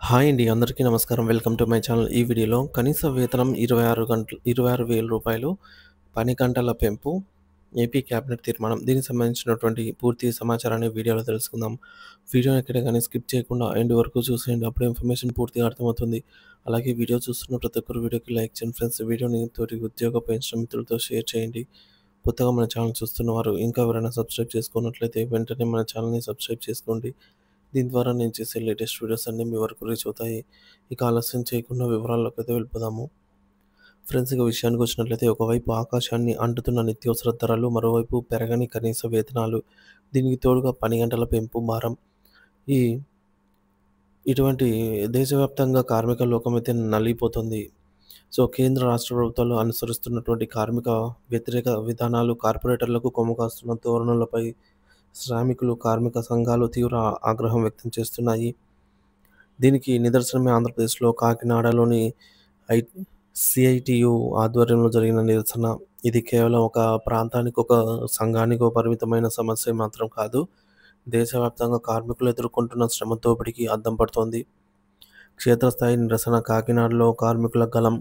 Hi అండి. అందరికీ నమస్కారం. Welcome to my channel. ఈ వీడియోలో కనీస వేతనం 26,000 పని గంటల పెంపు ఏపీ క్యాబినెట్ తీర్మానం. దీనికి సంబంధించినటువంటి పూర్తి సమాచారాన్ని వీడియోలో తెలుసుకుందాం. వీడియోని ఎక్కడ గాని స్కిప్ చేయకుండా ఎండ్ వరకు చూసేయండి. అప్పుడే ఇన్ఫర్మేషన్ పూర్తిగా అర్థమవుతుంది. అలాగే వీడియో చూస్తున్న ప్రతి ఒక్కరు వీడియోకి లైక్ చేయండి ఫ్రెండ్స్. వీడియోని తోటి ఉద్యోగ పెన్షన్ మిత్రులతో షేర్ చేయండి. కొత్తగా మన ఛానల్ చూస్తున్నవారు ఇంకా ఎవరైనా సబ్స్క్రైబ్ చేసుకున్నట్లయితే వెంటనే మన ఛానల్‌ని సబ్స్క్రైబ్ చేసుకోండి. దీని ద్వారా నేను చేసే లేటెస్ట్ వీడియోస్ అన్నీ మీ వరకు రీచ్ అవుతాయి. ఇక ఆలస్యం చేయకుండా వివరాల్లోకైతే వెళ్ళిపోదాము. ఫ్రెండ్స్, ఇక విషయానికి వచ్చినట్లయితే ఒకవైపు ఆకాశాన్ని అంటుతున్న నిత్యావసర ధరలు, మరోవైపు పెరగని కనీస వేతనాలు, దీనికి తోడుగా పని గంటల పెంపు భారం. ఈ ఇటువంటి దేశవ్యాప్తంగా కార్మిక లోకమైతే నలిగిపోతుంది. కేంద్ర రాష్ట్ర ప్రభుత్వాలు అనుసరిస్తున్నటువంటి కార్మిక వ్యతిరేక విధానాలు, కార్పొరేటర్లకు కొమ్ము కాస్తున్న ధోరణులపై శ్రామికులు, కార్మిక సంఘాలు తీవ్ర ఆగ్రహం వ్యక్తం చేస్తున్నాయి. దీనికి నిదర్శనమే ఆంధ్రప్రదేశ్‌లో కాకినాడలోని ఐ సీఐటీయూ ఆధ్వర్యంలో జరిగిన నిరసన. ఇది కేవలం ఒక ప్రాంతానికి, ఒక సంఘానికో పరిమితమైన సమస్య మాత్రం కాదు. దేశవ్యాప్తంగా కార్మికులు ఎదుర్కొంటున్న శ్రమ దోపిడీకి అద్దం పడుతోంది. క్షేత్రస్థాయి నిరసన కార్యక్రమాల్లో కార్మికుల గళం.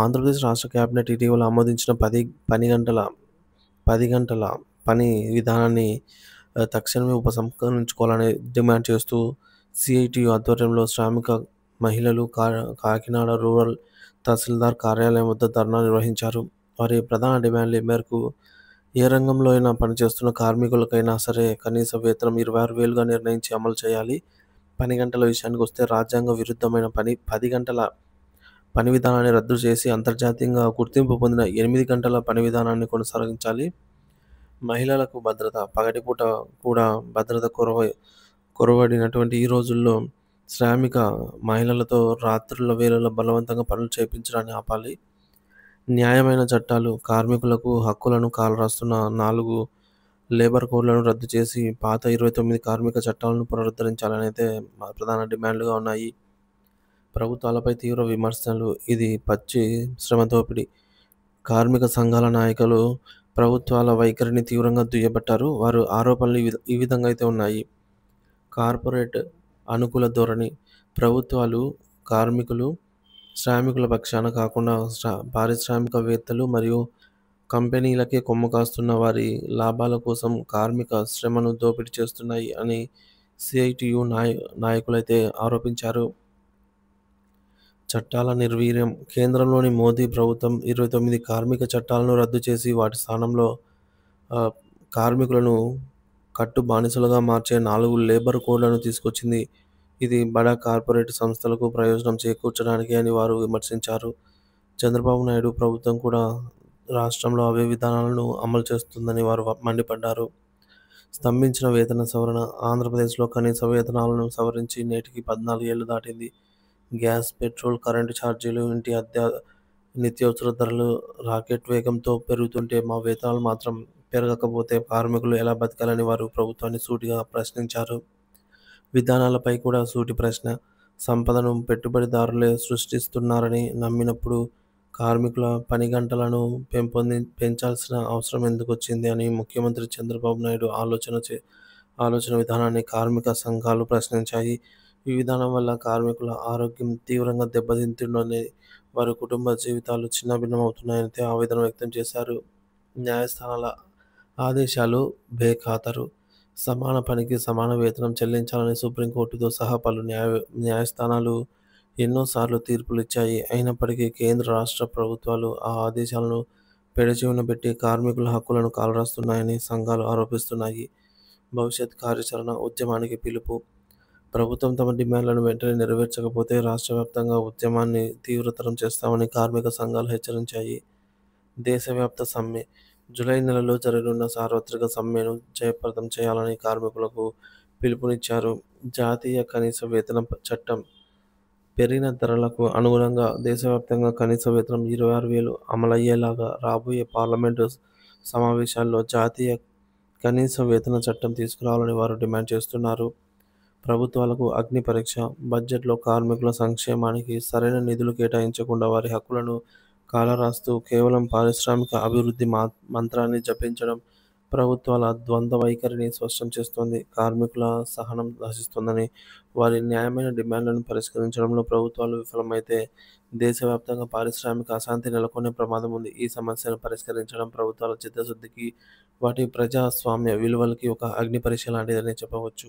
ఆంధ్రప్రదేశ్ రాష్ట్ర కేబినెట్ ఇటీవల ఆమోదించిన 10 గంటల పని విధానాన్ని తక్షణమే ఉపసంహరించుకోవాలని డిమాండ్ చేస్తూ సీఐటీయూ ఆధ్వర్యంలో శ్రామిక మహిళలు కాకినాడ రూరల్ తహసీల్దార్ కార్యాలయం వద్ద ధర్నా నిర్వహించారు. వారి ప్రధాన డిమాండ్ల మేరకు ఏ రంగంలో అయినా పనిచేస్తున్న కార్మికులకైనా సరే కనీస వేతనం 26,000గా నిర్ణయించి అమలు చేయాలి. పని గంటల విషయానికి వస్తే రాజ్యాంగ విరుద్ధమైన 10 గంటల పని విధానాన్ని రద్దు చేసి అంతర్జాతీయంగా గుర్తింపు పొందిన 8 గంటల పని విధానాన్ని కొనసాగించాలి. మహిళలకు భద్రత. పగటిపూట కూడా భద్రత కొరవడినటువంటి ఈ రోజుల్లో శ్రామిక మహిళలతో రాత్రుల వేళల్లో బలవంతంగా పనులు చేయించడాన్ని ఆపాలి. న్యాయమైన చట్టాలు. కార్మికులకు హక్కులను కాలరాస్తున్న 4 లేబర్ కోడ్లను రద్దు చేసి పాత 29 కార్మిక చట్టాలను పునరుద్ధరించాలని అయితే ప్రధాన డిమాండ్లుగా ఉన్నాయి. ప్రభుత్వాలపై తీవ్ర విమర్శలు. ఇది పచ్చి శ్రమ దోపిడీ. కార్మిక సంఘాల నాయకులు ప్రభుత్వాల వైఖరిని తీవ్రంగా దుయ్యబట్టారు. వారు ఆరోపణలు ఈ విధంగా అయితే ఉన్నాయి. కార్పొరేట్ అనుకూల ధోరణి. ప్రభుత్వాలు కార్మికులు, శ్రామికుల పక్షాన కాకుండా పారిశ్రామికవేత్తలు మరియు కంపెనీలకే కొమ్ము కాస్తున్న వారి లాభాల కోసం కార్మిక శ్రమను దోపిడీ చేస్తున్నాయి అని సీఐటీయూ నాయకులైతే ఆరోపించారు. చట్టాల నిర్వీర్యం. కేంద్రంలోని మోదీ ప్రభుత్వం 29 కార్మిక చట్టాలను రద్దు చేసి వాటి స్థానంలో కార్మికులను కట్టు బానిసలుగా మార్చే 4 లేబర్ కోడ్లను తీసుకొచ్చింది. ఇది బడా కార్పొరేట్ సంస్థలకు ప్రయోజనం చేకూర్చడానికి అని వారు విమర్శించారు. చంద్రబాబు నాయుడు ప్రభుత్వం కూడా రాష్ట్రంలో అవే విధానాలను అమలు చేస్తుందని వారు మండిపడ్డారు. స్తంభించిన వేతన సవరణ. ఆంధ్రప్రదేశ్లో కనీస వేతనాలను సవరించి నేటికి 14 ఏళ్లు దాటింది. గ్యాస్, పెట్రోల్, కరెంటు ఛార్జీలు, ఇంటి అద్దె, నిత్యావసర ధరలు రాకెట్ వేగంతో పెరుగుతుంటే మా వేతనాలు మాత్రం పెరగకపోతే కార్మికులు ఎలా బతకాలని వారు ప్రభుత్వాన్ని సూటిగా ప్రశ్నించారు. విధానాలపై కూడా సూటి ప్రశ్న. సంపదను పెట్టుబడిదారులే సృష్టిస్తున్నారని నమ్మినప్పుడు కార్మికుల పని గంటలను పెంచాల్సిన అవసరం ఎందుకొచ్చింది అని ముఖ్యమంత్రి చంద్రబాబు నాయుడు ఆలోచన విధానాన్ని కార్మిక సంఘాలు ప్రశ్నించాయి. ఈ విధానం వల్ల కార్మికుల ఆరోగ్యం తీవ్రంగా దెబ్బతింటుందని, వారి కుటుంబ జీవితాలు చిన్నాభిన్నమవుతున్నాయని ఆవేదన వ్యక్తం చేశారు. న్యాయస్థానాల ఆదేశాలు బేఖాతరు. సమాన పనికి సమాన వేతనం చెల్లించాలని సుప్రీంకోర్టుతో సహా పలు న్యాయస్థానాలు ఎన్నోసార్లు తీర్పులిచ్చాయి. అయినప్పటికీ కేంద్ర, రాష్ట్ర ప్రభుత్వాలు ఆ ఆదేశాలను పెడచెవిన పెట్టి కార్మికుల హక్కులను కాలరాస్తున్నాయని సంఘాలు ఆరోపిస్తున్నాయి. భవిష్యత్ కార్యాచరణ. ఉద్యమానికి పిలుపు. ప్రభుత్వం తమ డిమాండ్లను వెంటనే నెరవేర్చకపోతే రాష్ట్ర వ్యాప్తంగా ఉద్యమాన్ని తీవ్రతరం చేస్తామని కార్మిక సంఘాలు హెచ్చరించాయి. దేశవ్యాప్త సమ్మె. జూలై నెలలో జరగనున్న సార్వత్రిక సమ్మెను జయప్రదం చేయాలని కార్మికులకు పిలుపునిచ్చారు. జాతీయ కనీస వేతన చట్టం. పెరిగిన ధరలకు అనుగుణంగా దేశవ్యాప్తంగా కనీస వేతనం 26,000 అమలయ్యేలాగా రాబోయే పార్లమెంటు సమావేశాల్లో జాతీయ కనీస వేతన చట్టం తీసుకురావాలని వారు డిమాండ్ చేస్తున్నారు. ప్రభుత్వాలకు అగ్ని పరీక్ష. బడ్జెట్లో కార్మికుల సంక్షేమానికి సరైన నిధులు కేటాయించకుండా వారి హక్కులను కాలరాస్తూ కేవలం పారిశ్రామిక అభివృద్ధి మంత్రాన్ని జపించడం ప్రభుత్వాల ద్వంద్వ వైఖరిని స్పష్టం చేస్తోంది. కార్మికుల సహనం నశిస్తోందని, వారి న్యాయమైన డిమాండ్లను పరిష్కరించడంలో ప్రభుత్వాలు విఫలమైతే దేశవ్యాప్తంగా పారిశ్రామిక అశాంతి నెలకొనే ప్రమాదం ఉంది. ఈ సమస్యను పరిష్కరించడం ప్రభుత్వాల చిత్తశుద్ధికి, వాటి ప్రజాస్వామ్య విలువలకి ఒక అగ్ని పరీక్ష లాంటిదనే చెప్పవచ్చు.